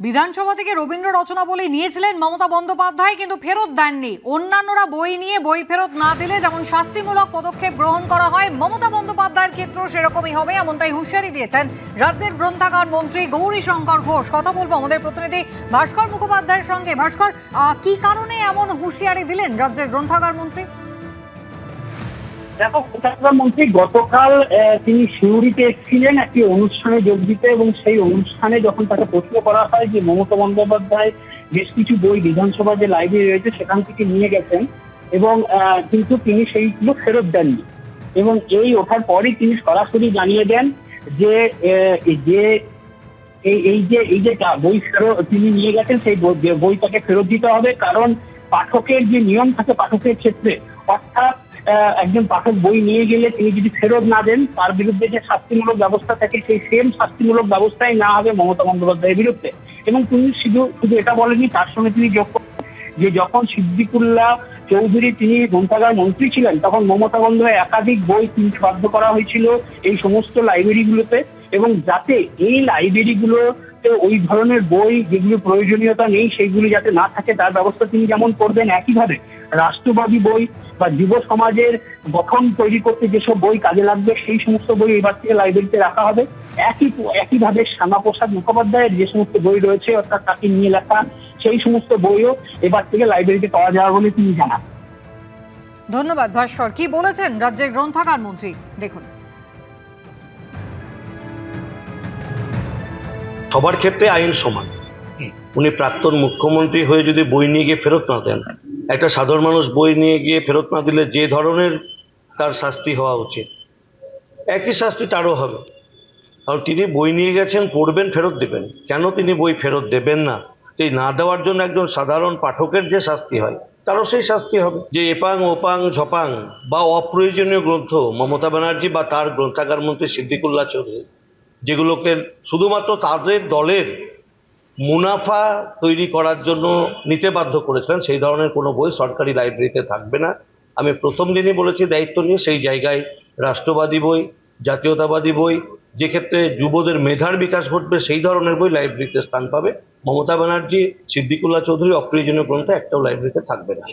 বিধানসভা থেকে রবীন্দ্র রচনা বলে নিয়েছিলেন মমতা বন্দ্যোপাধ্যায়, কিন্তু ফেরত দেননি। অন্যান্যরা বই নিয়ে বই ফেরত না দিলে যেমন শাস্তিমূলক পদক্ষেপ গ্রহণ করা হয়, মমতা বন্দ্যোপাধ্যায়ের ক্ষেত্রেও সেরকমই হবে, এমনটাই হুঁশিয়ারি দিয়েছেন রাজ্যের গ্রন্থাগার মন্ত্রী গৌরীশঙ্কর ঘোষ। কথা বলবো আমাদের প্রতিনিধি ভাস্কর মুখোপাধ্যায়ের সঙ্গে। ভাস্কর, কি কারণে এমন হুঁশিয়ারি দিলেন রাজ্যের গ্রন্থাগার মন্ত্রী? দেখো, গ্রন্থাগার মন্ত্রী গতকাল তিনি সিউড়িতে এসেছিলেন একটি অনুষ্ঠানে যোগ দিতে, এবং সেই অনুষ্ঠানে যখন তাকে প্রশ্ন করা হয় যে মমতা বন্দ্যোপাধ্যায় বেশ কিছু বই বিধানসভা যে লাইব্রেরি রয়েছে সেখান থেকে নিয়ে গেছেন, এবং কিন্তু তিনি সেইগুলো ফেরত দেননি। এবং এই ওঠার পরই তিনি সরাসরি জানিয়ে দেন যে এই যে বই ফেরত তিনি নিয়ে গেছেন সেই বই তাকে ফেরত দিতে হবে, কারণ পাঠকের যে নিয়ম থাকে পাঠকের ক্ষেত্রে, অর্থাৎ একজন পাঠক বই নিয়ে গেলে তিনি যদি ফেরত না দেন তার বিরুদ্ধে যে শাস্তিমূলক ব্যবস্থা থাকে সেই সেম শাস্তিমূলক ব্যবস্থাই না হবে মমতা বন্দ্যোপাধ্যায়ের বিরুদ্ধে। এবং তিনি শুধু এটা বলেননি, তার সঙ্গে তিনি যোগ করেন যে যখন সিদ্দিকুল্লাহ চৌধুরী তিনি গ্রন্থাগার মন্ত্রী ছিলেন তখন মমতা বন্দ্যোপাধ্যায় একাধিক বই কিনতে বাধ্য করা হয়েছিল এই সমস্ত লাইব্রেরিগুলোতে, এবং যাতে এই লাইব্রেরিগুলোতে ওই ধরনের বই যেগুলো প্রয়োজনীয়তা নেই সেইগুলি যাতে না থাকে তার ব্যবস্থা তিনি যেমন করবেন, একইভাবে রাষ্ট্রবাদী বই বা যুব সমাজের গঠন তৈরি করতে যেসব বই কাজে লাগবে সেই সমস্ত বই এবার থেকে লাইব্রেরিতে রাখা হবে। একইভাবে শ্যামাপ্রসাদ মুখোপাধ্যায়ের যে সমস্ত বই রয়েছে অর্থাৎ তাকে নিয়ে লেখা সেই সমস্ত বইও এবার থেকে লাইব্রেরিতে পাওয়া যাবে বলে তিনি জানান। ধন্যবাদ ভাস্কর। কি বলেছেন রাজ্যের গ্রন্থাগার মন্ত্রী দেখুন। সবার ক্ষেত্রে আইন সমান। উনি প্রাক্তন মুখ্যমন্ত্রী হয়ে যদি বই নিয়ে গিয়ে ফেরত না দেন, একটা সাধারণ মানুষ বই নিয়ে গিয়ে ফেরত না দিলে যে ধরনের তার শাস্তি হওয়া উচিত একই শাস্তি তারও হবে। কারণ তিনি বই নিয়ে গেছেন, পড়বেন, ফেরত দেবেন। কেন তিনি বই ফেরত দেবেন না? এই না দেওয়ার জন্য একজন সাধারণ পাঠকের যে শাস্তি হয় তারও সেই শাস্তি হবে। যে এপাং ওপাং ঝপাং বা অপ্রয়োজনীয় গ্রন্থ মমতা ব্যানার্জি বা তার গ্রন্থাগার মন্ত্রী সিদ্দিকুল্লাহ চৌধুরী যেগুলোকে শুধুমাত্র তাদের দলের মুনাফা তৈরি করার জন্য নিতে বাধ্য করেছিলেন, সেই ধরনের কোনো বই সরকারি লাইব্রেরিতে থাকবে না। আমি প্রথম দিনই বলেছি দায়িত্ব নিয়ে, সেই জায়গায় রাষ্ট্রবাদী বই, জাতীয়তাবাদী বই, যে ক্ষেত্রে যুবদের মেধার বিকাশ ঘটবে সেই ধরনের বই লাইব্রেরিতে স্থান পাবে। মমতা ব্যানার্জি, সিদ্দিকুল্লাহ চৌধুরী অপ্রয়োজনীয় গ্রন্থ একটাও লাইব্রেরিতে থাকবে না।